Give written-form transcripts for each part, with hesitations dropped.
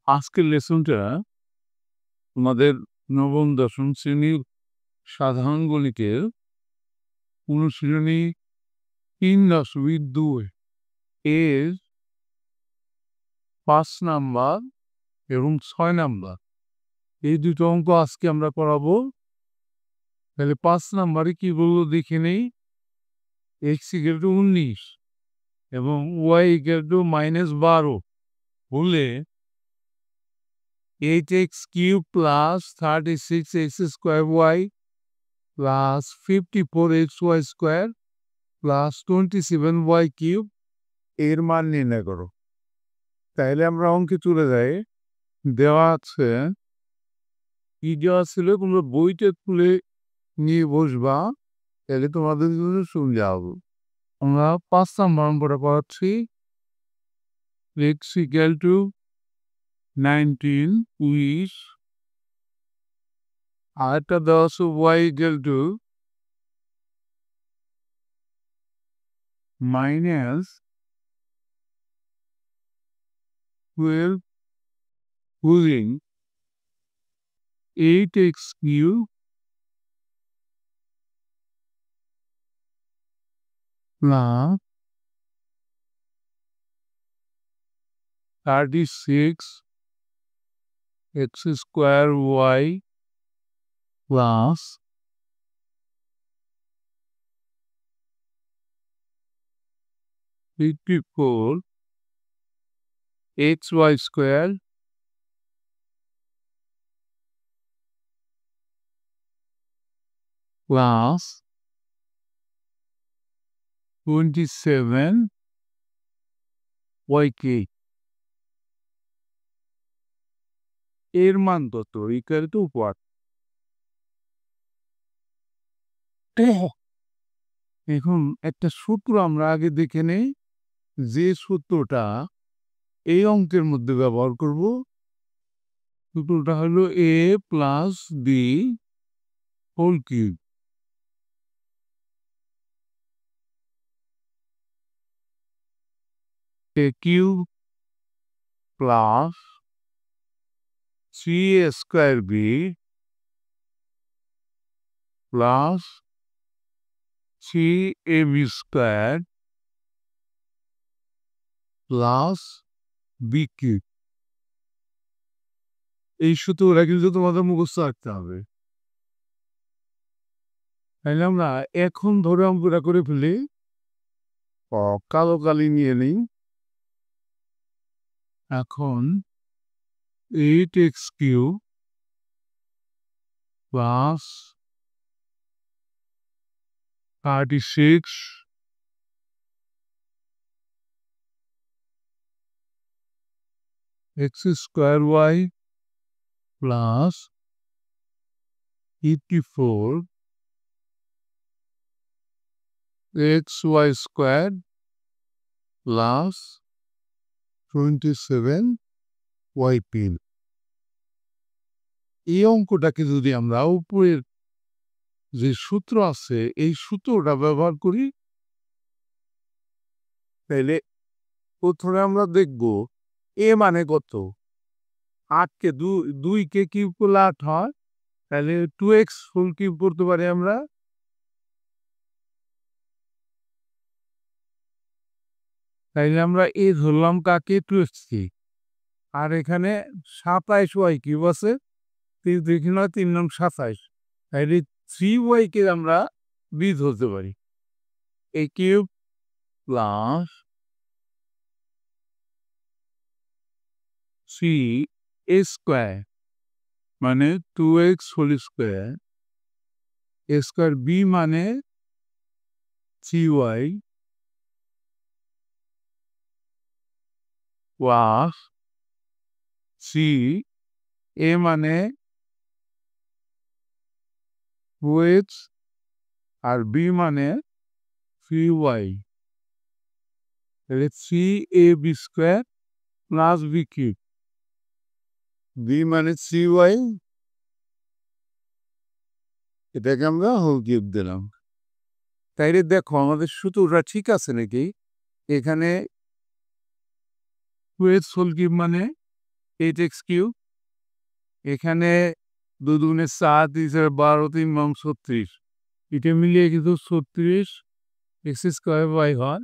আজকের লেসনটা আমাদের নবম দশম শ্রেণীর সাধারণ গণিতের অনুশীলনী 3.2 এর 5 নাম্বার এবং 6 নাম্বার এই দুটো অঙ্ক আজকে আমরা করাবো। তাহলে 5 নাম্বারে কি বললো দেখে নেই। x=19 এবং y=-12 বললে 8x³ + 36x² + 54xy² + 27y³ এর মান নির্ণয় করো। তাইলে আমরা অঙ্কে চলে যাই। দেওয়া আছে, কি দেওয়া ছিল তোমরা বইটা খুলে নিয়ে বসবা, তাহলে তোমাদের জন্য সুবিধা হবে। আমরা 5 নাম্বার অঙ্কটা করাচ্ছি। x=19 20 আর একটা দেওয়া আছে y=-12 pudding 8x³ plus 36x² plus 54xy² plus 27y³ এর মান কত? Equal to what? এখন একটা সূত্র আমরা আগে দেখে নেই, যে সূত্রটা এই অঙ্কের মধ্যে ব্যবহার করব। সূত্রটা হলো a + b whole cube. a³ + 3a² b + 3ab² plus b³ এই সূত্রটা কিন্তু তোমাদের মুখস্থ রাখতে হবে। তাইলে আমরা এখন ধরে অঙ্কটা করে ফেলি। কালো কালি নিয়ে নিই। এখন 8x³ plus 36 x² plus 84 xy² plus 27y³ এই অঙ্কটাকে যদি আমরা উপরের যে সূত্র আছে এই সূত্রটা ব্যবহার করি, তাহলে প্রথমে আমরা দেখব এ মানে কত। 8কে 2কে কিউব করলে 8 হয়, তাহলে 2x হোল কিউব করতে পারি আমরা। তাইলে আমরা এ ধরলাম কাকে? 2x-কে। আর এখানে 27y³ আছে, 3 নয় 3 নং 27, তাইলে 3y-কে আমরা b ধরতে পারি। a³ প্লাস 3a² মানে 2x whole square, a² b মানে 3y প্লাস 3a মানে 2x আর b মানে 3y, তাহলে 3ab² প্লাস b³ b মানে 3y, এটাকে আমরা হোল কিউব দিলাম। তাইলে দেখো আমাদের সূত্রটা ঠিক আছে নাকি। এখানে 2x হোল কিউব মানে 8x কিউব, এখানে 2 দুগুণে 7, 12, 3 নং 36, এটা মিলিয়ে কিন্তু 36 x স্কোয়ার y হয়।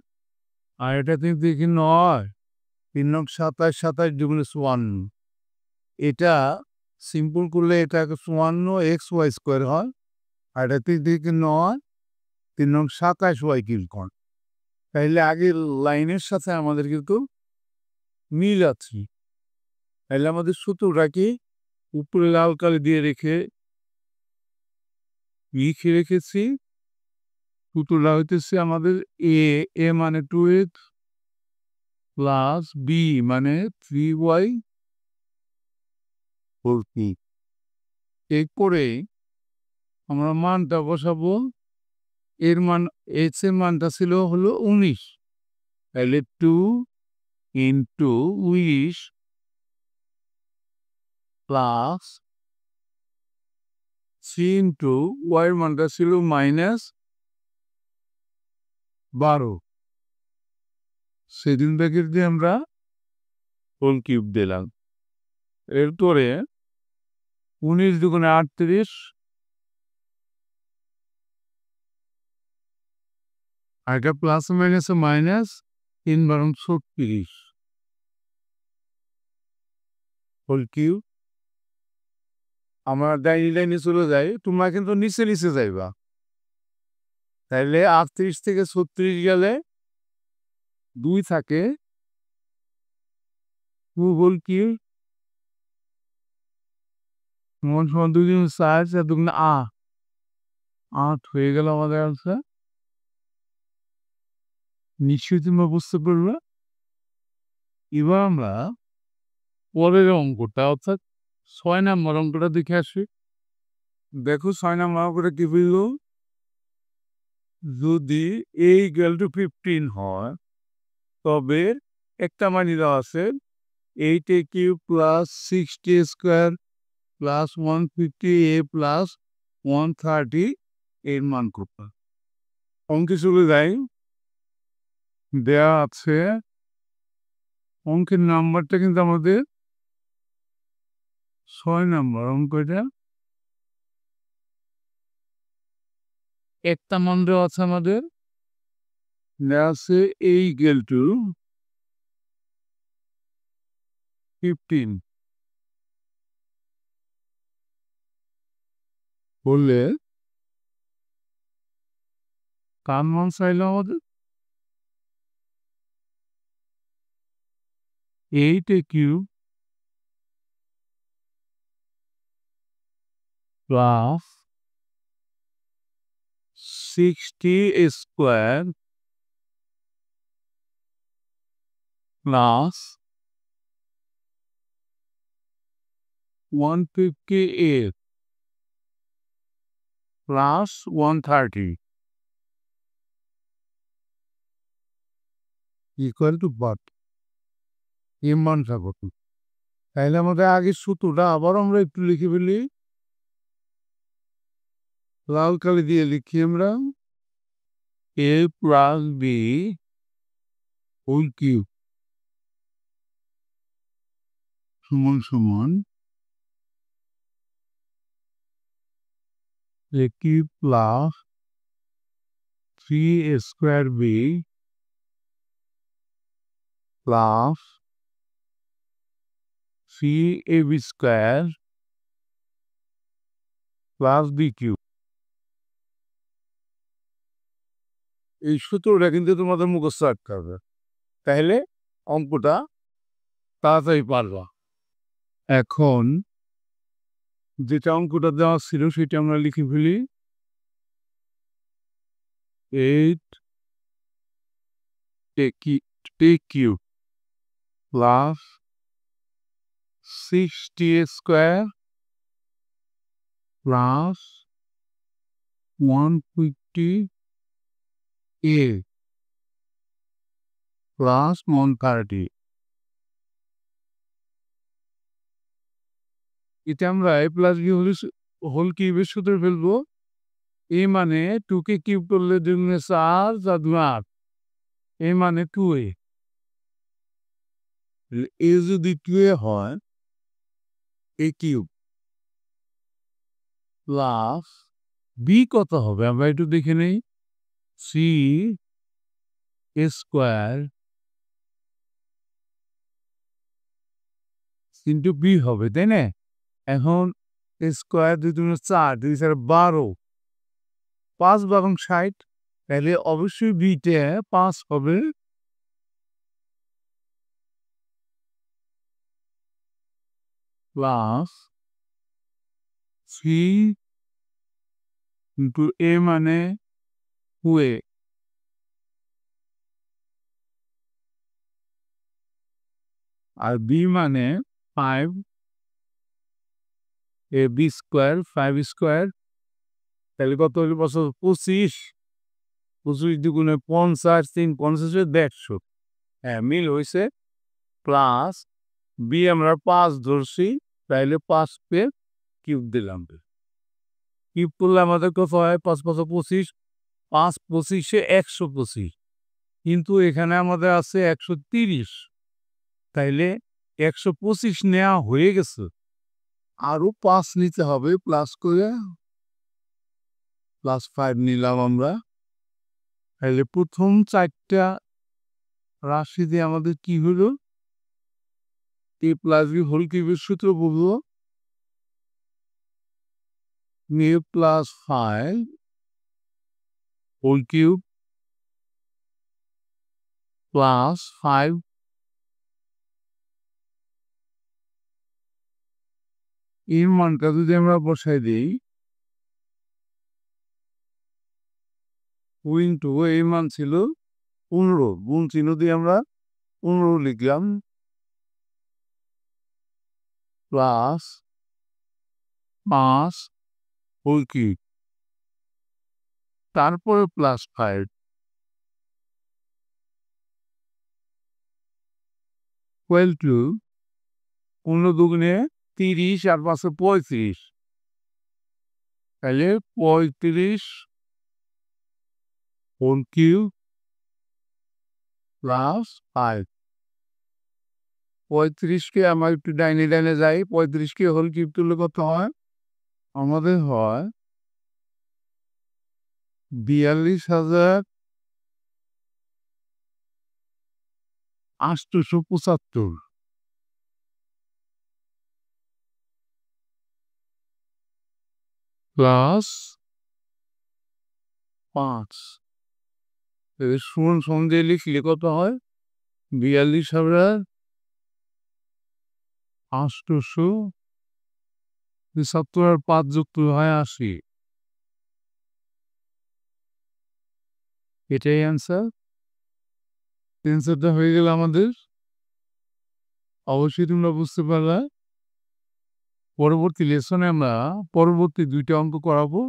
আর এটা কিন্তু দেখি 9, 3 নং 27, 27 দুগুণে 54, এটা সিম্পল করলে এটা 54 xy স্কোয়ার হয়। আর এটা দেখি 9, 3 নং 27 y কিউব হয়। তাইলে আগের লাইনের সাথে আমাদের কিন্তু মিল আছে। তাহলে আমাদের সূত্রটা কি, উপরে লাল কালি দিয়ে লিখে রেখেছি। সূত্রটা হইতেছে আমাদের এ মানে 2x প্লাস বি মানে 3y হোল কিউব। এরপরে আমরা মানটা বসাবো। এর মান এক্স এর মানটা ছিল হলো 19, তাহলে 2 ইন্টু 19 প্লাস 3 ইন্টু ওয়াই এর মানটা ছিল -12, সেদিন ব্যাকেট দিয়ে আমরা হোল কিউব দিলাম। এরপরে 19 দুগুণে 38, আর এটা প্লাস মাইনাসে মাইনাস, 3 বারং 36 হোল কিউব। আমরা ডাইনি লাইনে চলে যাই, তোমরা কিন্তু নিচে নিচে যাইবা। তাইলে 38 থেকে 36 গেলে 2 থাকে, 2 হোল কিউব সমান সমান 2 গুণ 4, 4 দুগুণে 8 হয়ে গেল আমাদের আনসার। নিশ্চয়ই তোমরা বুঝতে পারবে। এবার আমরা পরের অঙ্কটা অর্থাৎ 6 নম্বর অঙ্কটা দেখে আসি। দেখো 6 নম্বর অঙ্কটা কি বলল, যদি a = 15 হয় তবে একটা মানি দেওয়া আছে 8a cube plus 60a square plus 150a plus 130 এর মান করতে। অঙ্কে চলে যাই, দেয়া আছে অঙ্কের নাম্বারটা কিন্তু আমাদের 6 নম্বর অঙ্কটা। একটা মান দেওয়া আছে আমাদের, দেওয়া আছে a = 15 বললে কার মান চাইলো আমাদের, 8a cube plus 60a square plus 150a plus 130 equal to but এর মানটা কত। তাইলে আমাদের আগের সূত্রটা আবার আমরা একটু লিখে ফেলি, লাল কালি দিয়ে লিখি আমরা a plus b whole cube সমান সমান a cube plus 3a square b plus 3ab square plus b cube. এই সূত্রটা কিন্তু তোমাদের মুখস্থ রাখতে হবে, তাহলে অঙ্কটা তাড়াতাড়ি পারবা। এখন যেটা অঙ্কটা দেওয়া ছিল সেটা আমরা লিখে ফেলি, 8a cube plus 60a square plus 150a plus 130। এটা আমরা a প্লাস বি হোল কিউবের সূত্রে ফেলবো। এ মানে 2কে কিউব করলে 2 গুণে 4, 4 দুগুণে 8, এ মানে 2a। এ যদি 2a হয় এ কিউব প্লাস বি কত হবে আমরা একটু দেখে নেই সি স্কোয়ার ইন্টু বি হবে তাই না এখন স্কোয়ার 2 দুগুণে 4 2 4 12 5 এবং 60 তাহলে অবশ্যই বিটা 5 হবে প্লাস সি ইন্টু এ মানে হুয়ে আর বি মানে 5 এ বি স্কোয়ার 5 স্কোয়ার তাহলে কত হলো 25 25 দুগুণে 50 3 50 150 হ্যাঁ মিল হয়েছে প্লাস বি আমরা 5 ধরছি তাইলে 5 পে কিউব দিলাম কিউব করলে আমাদের কত হয় 5 5 25 5 25 125 কিন্তু এখানে আমাদের আছে 130 তাইলে 125 নেওয়া হয়ে গেছে আরো 5 নিতে হবে প্লাস করে প্লাস 5 নিলাম আমরা তাহলে প্রথম 4টা রাশি দিয়ে আমাদের কি হলো a প্লাস বি হোল কিউবের সূত্র বলবো a plus 5 whole cube plus 5 এর মানটা যদি আমরা বসাই দিই ইন্টু এই মান ছিল 15 গুণ চিহ্ন দিয়ে আমরা 15 লিখলাম প্লাস 5 হোল কিউব তারপরে প্লাস 5 ইকুয়াল টু 15 দুগুণে 30 আর 5 35 তাহলে 35 হোল কিউব প্লাস 5 35কে আমার একটু ডাইনে ডাইনে যাই 35কে হোল কিউব তুললে কত হয় আমাদের হয় 42,875 প্লাস 5 সমান দিয়ে লিখলে কত হয় 42,875 আর 5 যুক্ত হয় 80 এটাই অ্যান্সারটা হয়ে গেল আমাদের অবশ্যই তোমরা বুঝতে পারলা পরবর্তী লেসনে আমরা পরবর্তী 2টা অঙ্ক করাবো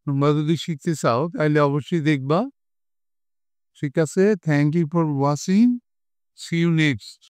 তোমরা যদি শিখতে চাও তাহলে অবশ্যই দেখবা ঠিক আছে thank you for watching see you next